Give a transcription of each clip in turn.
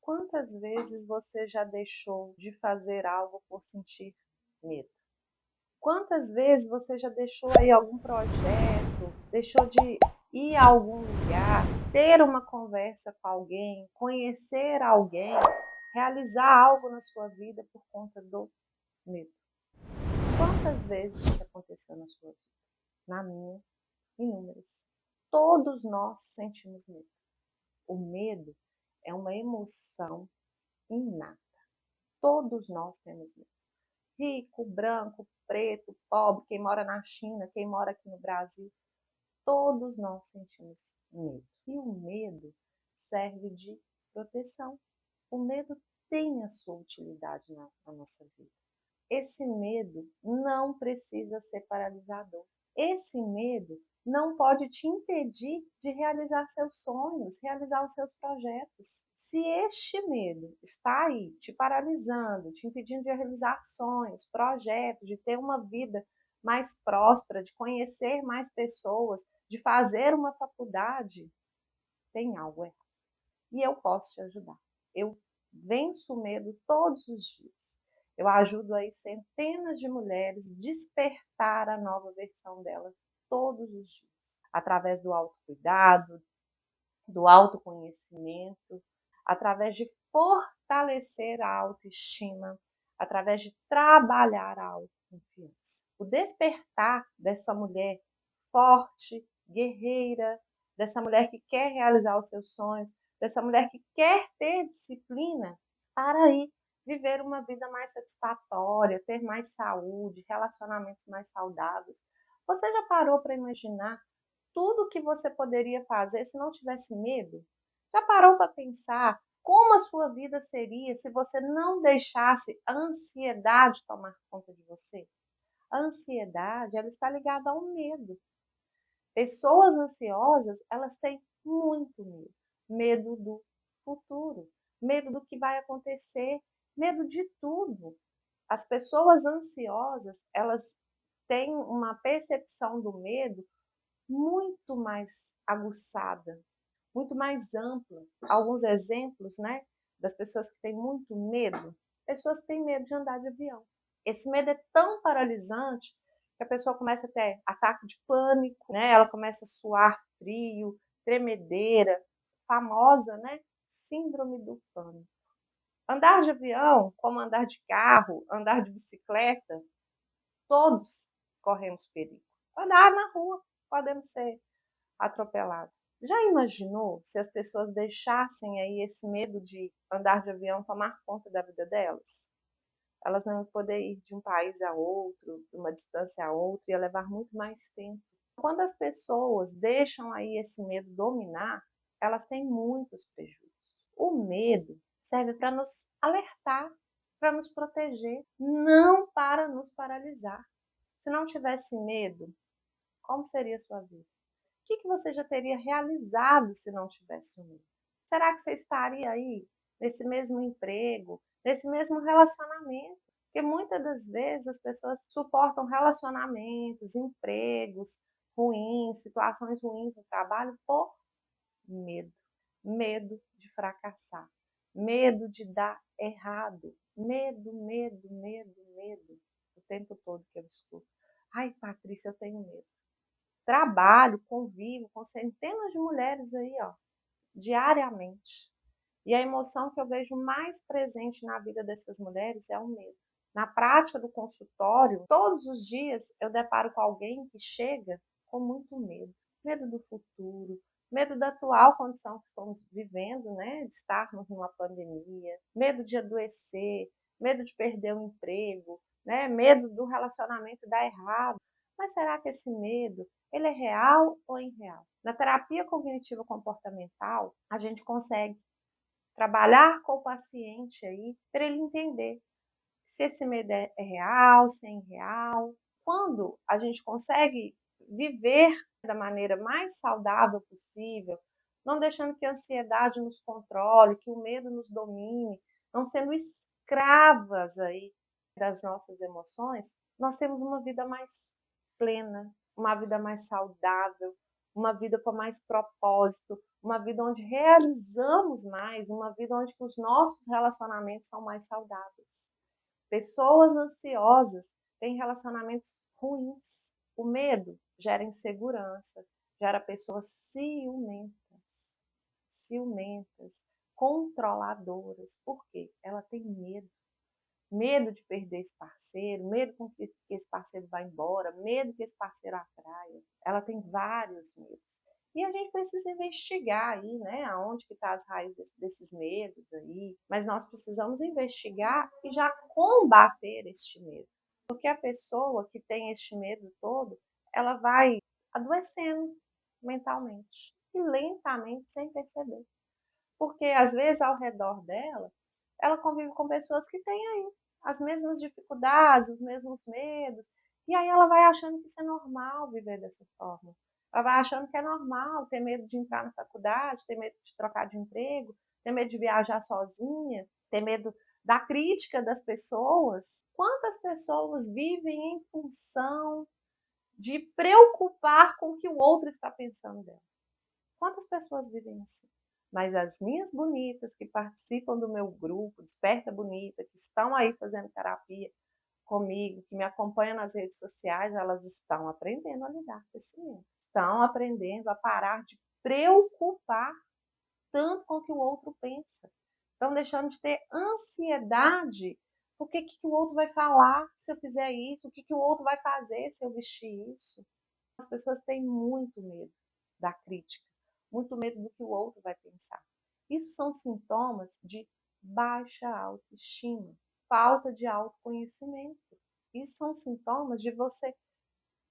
Quantas vezes você já deixou de fazer algo por sentir medo? Quantas vezes você já deixou aí algum projeto, deixou de ir a algum lugar, ter uma conversa com alguém, conhecer alguém, realizar algo na sua vida por conta do medo? Quantas vezes isso aconteceu na sua vida? Na minha, inúmeras. Todos nós sentimos medo. O medo é uma emoção inata. Todos nós temos medo. Rico, branco, preto, pobre, quem mora na China, quem mora aqui no Brasil, todos nós sentimos medo. E o medo serve de proteção. O medo tem a sua utilidade na nossa vida. Esse medo não precisa ser paralisador. Esse medo não pode te impedir de realizar seus sonhos, realizar os seus projetos. Se este medo está aí te paralisando, te impedindo de realizar sonhos, projetos, de ter uma vida mais próspera, de conhecer mais pessoas, de fazer uma faculdade, tem algo errado. E eu posso te ajudar. Eu venço o medo todos os dias. Eu ajudo aí centenas de mulheres a despertar a nova versão delas todos os dias, através do autocuidado, do autoconhecimento, através de fortalecer a autoestima, através de trabalhar a autoconfiança. O despertar dessa mulher forte, guerreira, dessa mulher que quer realizar os seus sonhos, dessa mulher que quer ter disciplina para ir viver uma vida mais satisfatória, ter mais saúde, relacionamentos mais saudáveis. Você já parou para imaginar tudo que você poderia fazer se não tivesse medo? Já parou para pensar como a sua vida seria se você não deixasse a ansiedade tomar conta de você? A ansiedade, ela está ligada ao medo. Pessoas ansiosas, elas têm muito medo. Medo do futuro, medo do que vai acontecer, medo de tudo. As pessoas ansiosas, elas têm uma percepção do medo muito mais aguçada, muito mais ampla. Alguns exemplos, né, das pessoas que têm muito medo. Pessoas que têm medo de andar de avião. Esse medo é tão paralisante que a pessoa começa a ter ataque de pânico, né? Ela começa a suar frio, tremedeira, famosa, né? Síndrome do pânico. Andar de avião, como andar de carro, andar de bicicleta, todos corremos perigo. Andar na rua, podemos ser atropelados. Já imaginou se as pessoas deixassem aí esse medo de andar de avião tomar conta da vida delas? Elas não iam poder ir de um país a outro, de uma distância a outra, ia levar muito mais tempo. Quando as pessoas deixam aí esse medo dominar, elas têm muitos prejuízos. O medo serve para nos alertar, para nos proteger, não para nos paralisar. Se não tivesse medo, como seria a sua vida? O que você já teria realizado se não tivesse medo? Será que você estaria aí nesse mesmo emprego, nesse mesmo relacionamento? Porque muitas das vezes as pessoas suportam relacionamentos, empregos ruins, situações ruins no trabalho por medo. Medo de fracassar, medo de dar errado, medo, medo, medo, medo. O tempo todo que eu escuto. Ai, Patrícia, eu tenho medo. Trabalho, convivo com centenas de mulheres aí, ó, diariamente. E a emoção que eu vejo mais presente na vida dessas mulheres é o medo. Na prática do consultório, todos os dias eu deparo com alguém que chega com muito medo. Medo do futuro, medo da atual condição que estamos vivendo, né? De estarmos numa pandemia, medo de adoecer, medo de perder o emprego, né? Medo do relacionamento dar errado. Mas será que esse medo, ele é real ou irreal? Na terapia cognitivo comportamental, a gente consegue trabalhar com o paciente aí para ele entender se esse medo é real, se é irreal. Quando a gente consegue viver da maneira mais saudável possível, não deixando que a ansiedade nos controle, que o medo nos domine, não sendo escravas aí das nossas emoções, nós temos uma vida mais plena, uma vida mais saudável, uma vida com mais propósito, uma vida onde realizamos mais, uma vida onde os nossos relacionamentos são mais saudáveis. Pessoas ansiosas têm relacionamentos ruins. O medo gera insegurança, gera pessoas ciumentas, controladoras. Por quê? Ela tem medo. Medo de perder esse parceiro, medo que esse parceiro vá embora, medo que esse parceiro atraia. Ela tem vários medos. E a gente precisa investigar aí, né, aonde que está as raízes desses medos aí. Mas nós precisamos investigar e já combater este medo. Porque a pessoa que tem este medo todo, ela vai adoecendo mentalmente e lentamente, sem perceber. Porque às vezes ao redor dela, ela convive com pessoas que têm aí as mesmas dificuldades, os mesmos medos, e aí ela vai achando que isso é normal viver dessa forma. Ela vai achando que é normal ter medo de entrar na faculdade, ter medo de trocar de emprego, ter medo de viajar sozinha, ter medo da crítica das pessoas. Quantas pessoas vivem em função de preocupar com o que o outro está pensando dela? Quantas pessoas vivem assim? Mas as minhas bonitas que participam do meu grupo, Desperta Bonita, que estão aí fazendo terapia comigo, que me acompanham nas redes sociais, elas estão aprendendo a lidar com esse medo. Estão aprendendo a parar de preocupar tanto com o que o outro pensa. Estão deixando de ter ansiedade. O que o outro vai falar se eu fizer isso? O que o outro vai fazer se eu vestir isso? As pessoas têm muito medo da crítica, muito medo do que o outro vai pensar. Isso são sintomas de baixa autoestima, falta de autoconhecimento. Isso são sintomas de você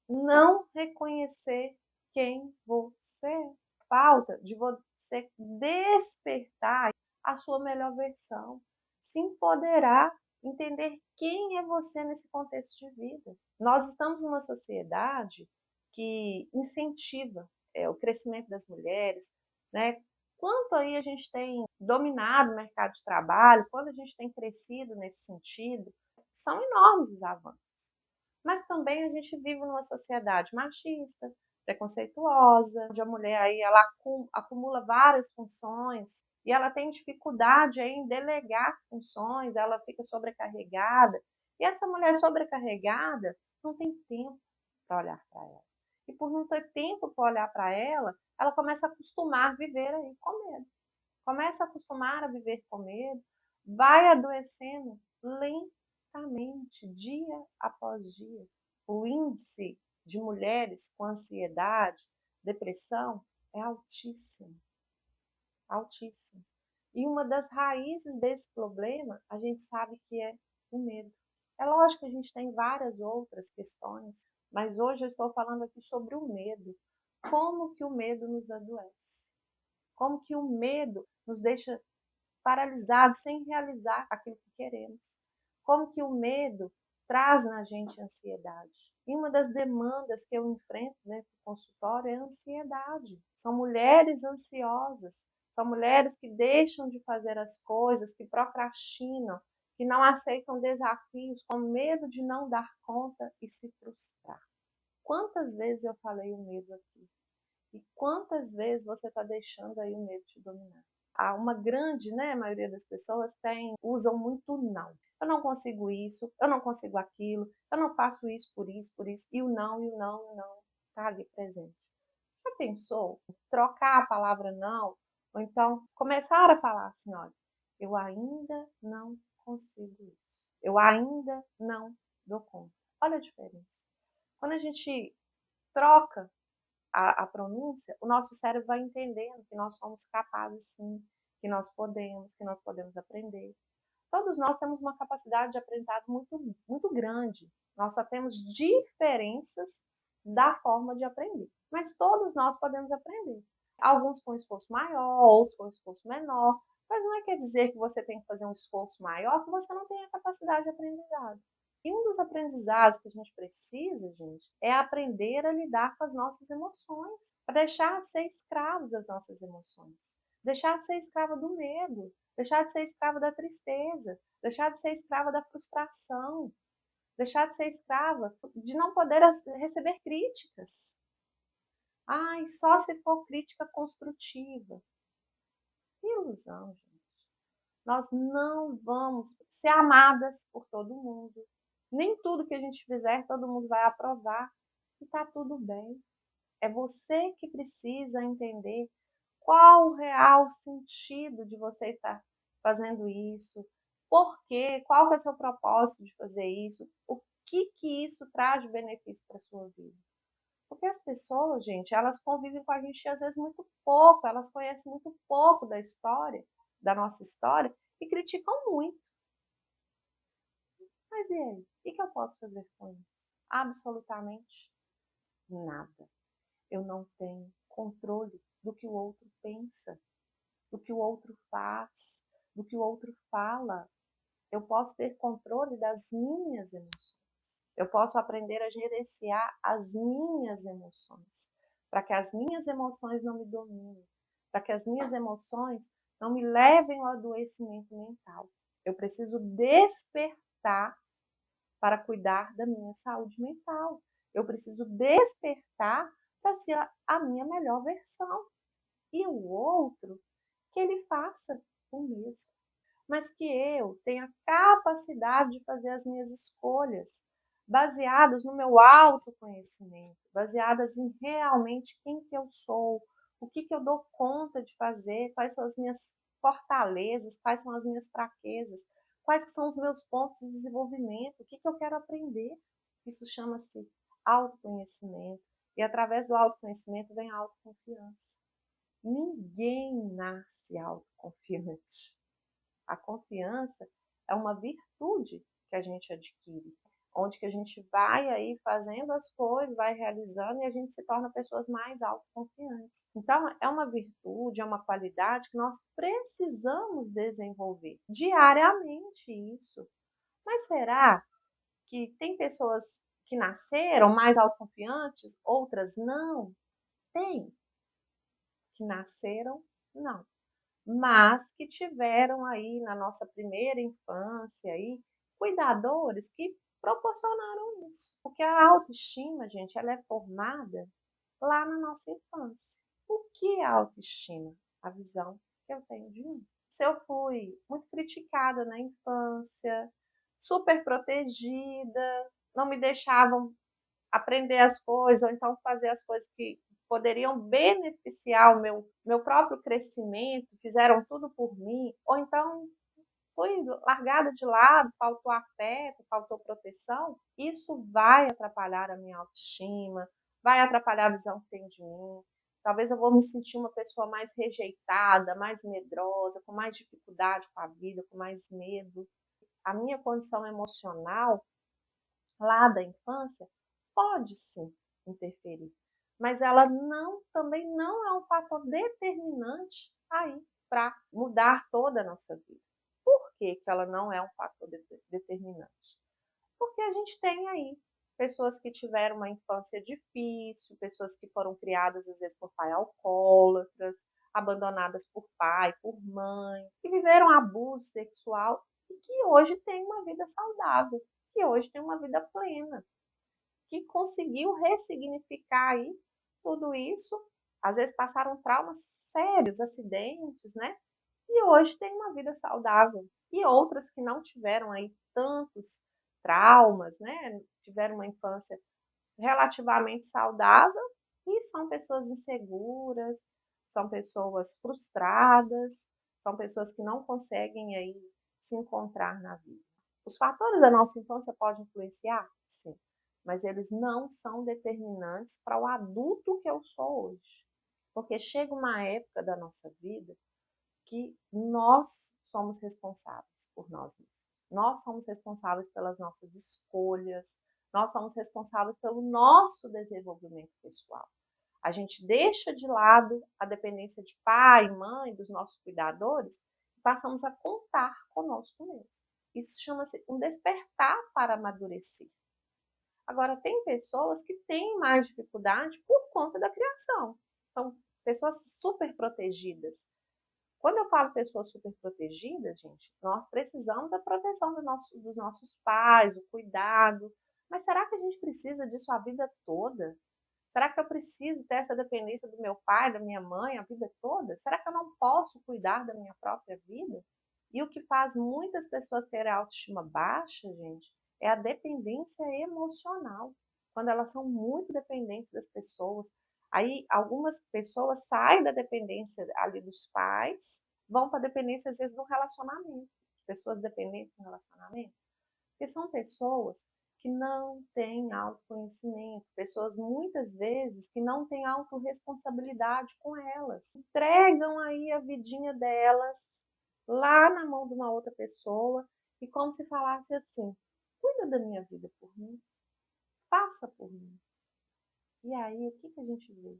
não reconhecer quem você é. Falta de você despertar a sua melhor versão, se empoderar, entender quem é você nesse contexto de vida. Nós estamos numa sociedade que incentiva o crescimento das mulheres, né? Quanto aí a gente tem dominado o mercado de trabalho, quando a gente tem crescido nesse sentido, são enormes os avanços. Mas também a gente vive numa sociedade machista, preconceituosa, onde a mulher aí ela acumula várias funções e ela tem dificuldade aí em delegar funções, ela fica sobrecarregada. E essa mulher sobrecarregada não tem tempo para olhar para ela. E por não ter tempo para olhar para ela, ela começa a acostumar a viver aí com medo. Começa a acostumar a viver com medo, vai adoecendo lentamente, dia após dia. O índice de mulheres com ansiedade, depressão é altíssimo, altíssimo. E uma das raízes desse problema, a gente sabe que é o medo. É lógico que a gente tem várias outras questões, mas hoje eu estou falando aqui sobre o medo. Como que o medo nos adoece? Como que o medo nos deixa paralisados, sem realizar aquilo que queremos? Como que o medo traz na gente ansiedade? E uma das demandas que eu enfrento dentro do consultório é a ansiedade. São mulheres ansiosas, são mulheres que deixam de fazer as coisas, que procrastinam, que não aceitam desafios com medo de não dar conta e se frustrar. Quantas vezes eu falei o medo aqui? E quantas vezes você está deixando aí o medo te dominar? Uma grande, né, maioria das pessoas usam muito não. Eu não consigo isso, eu não consigo aquilo, eu não faço isso, por isso, e o não, está ali presente. Já pensou em trocar a palavra não? Ou então começar a falar assim, olha, eu ainda não consigo isso, eu ainda não dou conta. Olha a diferença. Quando a gente troca a pronúncia, o nosso cérebro vai entendendo que nós somos capazes sim, que nós podemos aprender. Todos nós temos uma capacidade de aprendizado muito, muito grande. Nós só temos diferenças da forma de aprender. Mas todos nós podemos aprender. Alguns com esforço maior, outros com esforço menor. Mas não quer dizer que você tem que fazer um esforço maior que você não tem a capacidade de aprendizado. E um dos aprendizados que a gente precisa, gente, é aprender a lidar com as nossas emoções, para deixar de ser escravo das nossas emoções, deixar de ser escravo do medo, deixar de ser escrava da tristeza, deixar de ser escrava da frustração, deixar de ser escrava de não poder receber críticas. Ai, só se for crítica construtiva. Que ilusão, gente. Nós não vamos ser amadas por todo mundo. Nem tudo que a gente fizer, todo mundo vai aprovar. E tá tudo bem. É você que precisa entender qual o real sentido de você estar fazendo isso, por quê, qual que é o seu propósito de fazer isso, o que isso traz de benefício para a sua vida. Porque as pessoas, gente, elas convivem com a gente às vezes muito pouco, elas conhecem muito pouco da história, da nossa história, e criticam muito. Mas e aí? O que eu posso fazer com isso? Absolutamente nada. Eu não tenho controle do que o outro pensa, do que o outro faz, do que o outro fala. Eu posso ter controle das minhas emoções. Eu posso aprender a gerenciar as minhas emoções, para que as minhas emoções não me dominem, para que as minhas emoções não me levem ao adoecimento mental. Eu preciso despertar para cuidar da minha saúde mental. Eu preciso despertar para ser a minha melhor versão. E o outro, que ele faça o mesmo. Mas que eu tenha capacidade de fazer as minhas escolhas, baseadas no meu autoconhecimento, baseadas em realmente quem que eu sou, o que eu dou conta de fazer, quais são as minhas fortalezas, quais são as minhas fraquezas, quais que são os meus pontos de desenvolvimento, o que eu quero aprender. Isso chama-se autoconhecimento. E através do autoconhecimento vem a autoconfiança. Ninguém nasce autoconfiante. A confiança é uma virtude que a gente adquire, onde que a gente vai aí fazendo as coisas, vai realizando e a gente se torna pessoas mais autoconfiantes. Então, é uma virtude, é uma qualidade que nós precisamos desenvolver diariamente isso. Mas será que tem pessoas que nasceram mais autoconfiantes, outras não? Tem. Que nasceram, não, mas que tiveram aí na nossa primeira infância aí cuidadores que proporcionaram isso. Porque a autoestima, gente, ela é formada lá na nossa infância. O que é autoestima? A visão que eu tenho de mim. Se eu fui muito criticada na infância, super protegida, não me deixavam aprender as coisas, ou então fazer as coisas que poderiam beneficiar o meu próprio crescimento, fizeram tudo por mim, ou então fui largada de lado, faltou afeto, faltou proteção, isso vai atrapalhar a minha autoestima, vai atrapalhar a visão que tenho de mim. Talvez eu vou me sentir uma pessoa mais rejeitada, mais medrosa, com mais dificuldade com a vida, com mais medo. A minha condição emocional lá da infância pode sim interferir, mas ela também não é um fator determinante aí para mudar toda a nossa vida. Por que ela não é um fator determinante? Porque a gente tem aí pessoas que tiveram uma infância difícil, pessoas que foram criadas às vezes por pai alcoólatras, abandonadas por pai, por mãe, que viveram abuso sexual e que hoje têm uma vida saudável, que hoje tem uma vida plena, que conseguiu ressignificar aí tudo isso, às vezes passaram traumas sérios, acidentes, né? E hoje tem uma vida saudável. E outras que não tiveram aí tantos traumas, né? Tiveram uma infância relativamente saudável e são pessoas inseguras, são pessoas frustradas, são pessoas que não conseguem aí se encontrar na vida. Os fatores da nossa infância podem influenciar? Sim, mas eles não são determinantes para o adulto que eu sou hoje. Porque chega uma época da nossa vida que nós somos responsáveis por nós mesmos. Nós somos responsáveis pelas nossas escolhas, nós somos responsáveis pelo nosso desenvolvimento pessoal. A gente deixa de lado a dependência de pai, mãe, dos nossos cuidadores e passamos a contar conosco mesmo. Isso chama-se um despertar para amadurecer. Agora, tem pessoas que têm mais dificuldade por conta da criação. São pessoas super protegidas. Quando eu falo pessoas super protegidas, gente, nós precisamos da proteção dos nossos pais, o cuidado. Mas será que a gente precisa disso a vida toda? Será que eu preciso ter essa dependência do meu pai, da minha mãe, a vida toda? Será que eu não posso cuidar da minha própria vida? E o que faz muitas pessoas terem a autoestima baixa, gente, é a dependência emocional. Quando elas são muito dependentes das pessoas. Aí algumas pessoas saem da dependência ali dos pais, vão para a dependência, às vezes, no relacionamento. Pessoas dependentes no relacionamento. Porque são pessoas que não têm autoconhecimento, pessoas muitas vezes que não têm autorresponsabilidade com elas. Entregam aí a vidinha delas lá na mão de uma outra pessoa e como se falasse assim: cuida da minha vida por mim, faça por mim. E aí, o que a gente vê?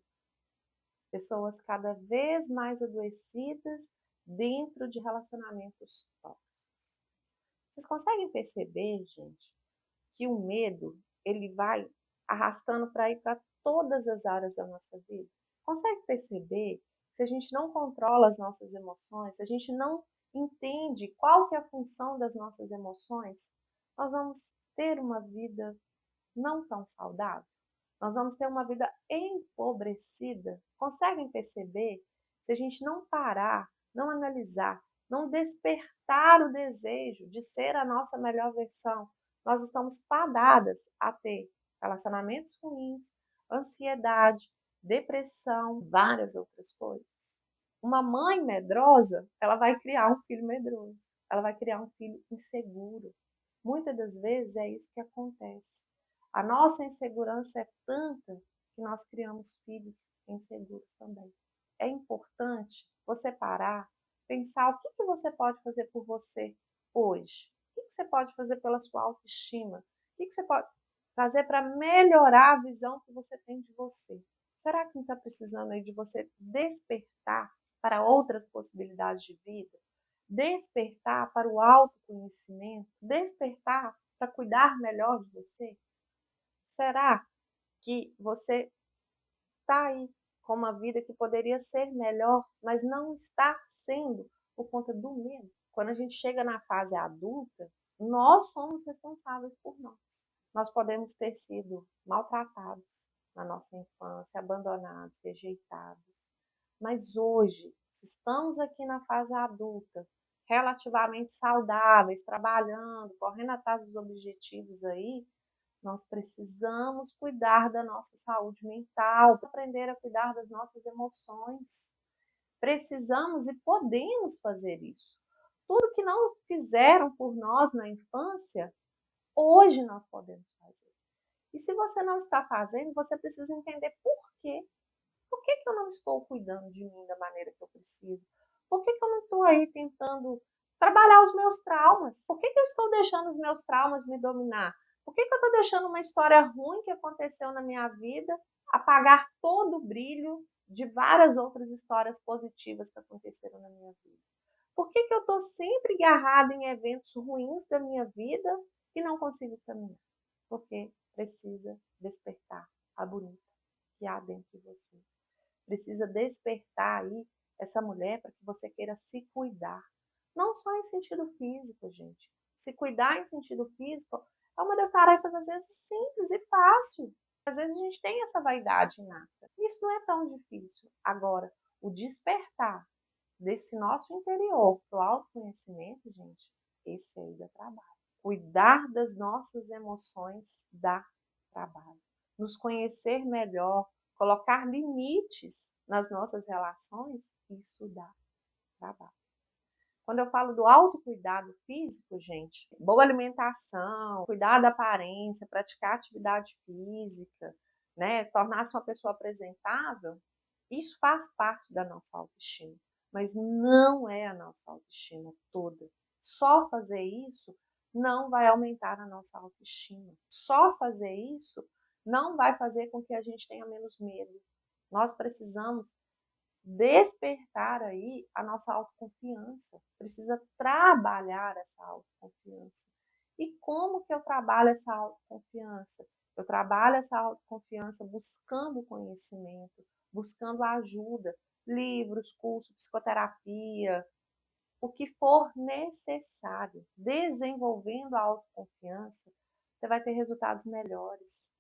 Pessoas cada vez mais adoecidas dentro de relacionamentos tóxicos. Vocês conseguem perceber, gente, que o medo ele vai arrastando para ir para todas as áreas da nossa vida? Consegue perceber que se a gente não controla as nossas emoções, se a gente não entende qual que é a função das nossas emoções, nós vamos ter uma vida não tão saudável? Nós vamos ter uma vida empobrecida. Conseguem perceber? Se a gente não parar, não analisar, não despertar o desejo de ser a nossa melhor versão, nós estamos fadadas a ter relacionamentos ruins, ansiedade, depressão, várias outras coisas. Uma mãe medrosa, ela vai criar um filho medroso, ela vai criar um filho inseguro. Muitas das vezes é isso que acontece. A nossa insegurança é tanta que nós criamos filhos inseguros também. É importante você parar, pensar o que você pode fazer por você hoje. O que você pode fazer pela sua autoestima? O que você pode fazer para melhorar a visão que você tem de você? Será que não está precisando aí de você despertar para outras possibilidades de vida? Despertar para o autoconhecimento? Despertar para cuidar melhor de você? Será que você está aí com uma vida que poderia ser melhor, mas não está sendo por conta do medo? Quando a gente chega na fase adulta, nós somos responsáveis por nós. Nós podemos ter sido maltratados na nossa infância, abandonados, rejeitados. Mas hoje, se estamos aqui na fase adulta, relativamente saudáveis, trabalhando, correndo atrás dos objetivos aí, nós precisamos cuidar da nossa saúde mental, aprender a cuidar das nossas emoções. Precisamos e podemos fazer isso. Tudo que não fizeram por nós na infância, hoje nós podemos fazer. E se você não está fazendo, você precisa entender por quê. Por que eu não estou cuidando de mim da maneira que eu preciso? Por que eu não estou aí tentando trabalhar os meus traumas? Por que eu estou deixando os meus traumas me dominar? Por que eu estou deixando uma história ruim que aconteceu na minha vida apagar todo o brilho de várias outras histórias positivas que aconteceram na minha vida? Por que eu estou sempre agarrada em eventos ruins da minha vida e não consigo caminhar? Porque precisa despertar a bonita que há dentro de você. Precisa despertar aí essa mulher para que você queira se cuidar. Não só em sentido físico, gente. Se cuidar em sentido físico é uma das tarefas, às vezes, simples e fácil. Às vezes a gente tem essa vaidade inata. Isso não é tão difícil. Agora, o despertar desse nosso interior para o autoconhecimento, gente, esse aí dá trabalho. Cuidar das nossas emoções dá trabalho. Nos conhecer melhor, colocar limites nas nossas relações, isso dá trabalho. Quando eu falo do autocuidado físico, gente, boa alimentação, cuidar da aparência, praticar atividade física, né, tornar-se uma pessoa apresentável, isso faz parte da nossa autoestima, mas não é a nossa autoestima toda. Só fazer isso não vai aumentar a nossa autoestima. Só fazer isso não vai fazer com que a gente tenha menos medo. Nós precisamos despertar aí a nossa autoconfiança. Precisa trabalhar essa autoconfiança. E como que eu trabalho essa autoconfiança? Eu trabalho essa autoconfiança buscando conhecimento, buscando ajuda, livros, cursos, psicoterapia, o que for necessário. Desenvolvendo a autoconfiança, você vai ter resultados melhores.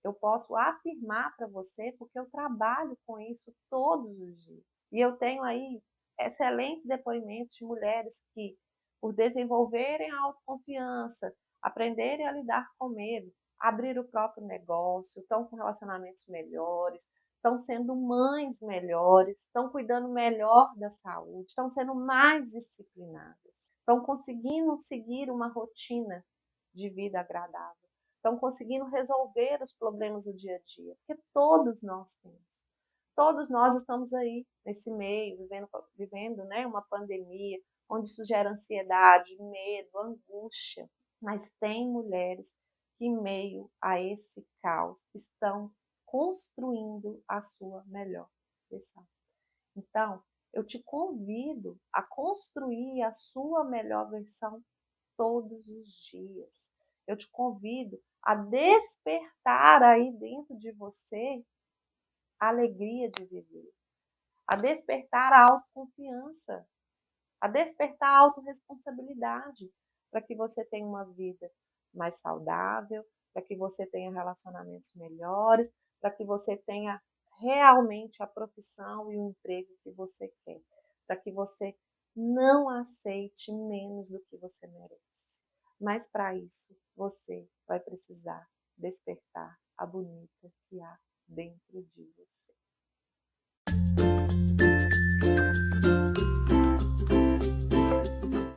Eu posso afirmar para você porque eu trabalho com isso todos os dias. E eu tenho aí excelentes depoimentos de mulheres que, por desenvolverem a autoconfiança, aprenderem a lidar com medo, abrir o próprio negócio, estão com relacionamentos melhores, estão sendo mães melhores, estão cuidando melhor da saúde, estão sendo mais disciplinadas, estão conseguindo seguir uma rotina de vida agradável, estão conseguindo resolver os problemas do dia a dia, porque todos nós temos. Todos nós estamos aí nesse meio, vivendo né, uma pandemia, onde isso gera ansiedade, medo, angústia. Mas tem mulheres que, em meio a esse caos, estão construindo a sua melhor versão. Então, eu te convido a construir a sua melhor versão todos os dias. Eu te convido a despertar aí dentro de você a alegria de viver, a despertar a autoconfiança, a despertar a autorresponsabilidade, para que você tenha uma vida mais saudável, para que você tenha relacionamentos melhores, para que você tenha realmente a profissão e o emprego que você quer, para que você não aceite menos do que você merece. Mas para isso, você vai precisar despertar a bonita que há dentro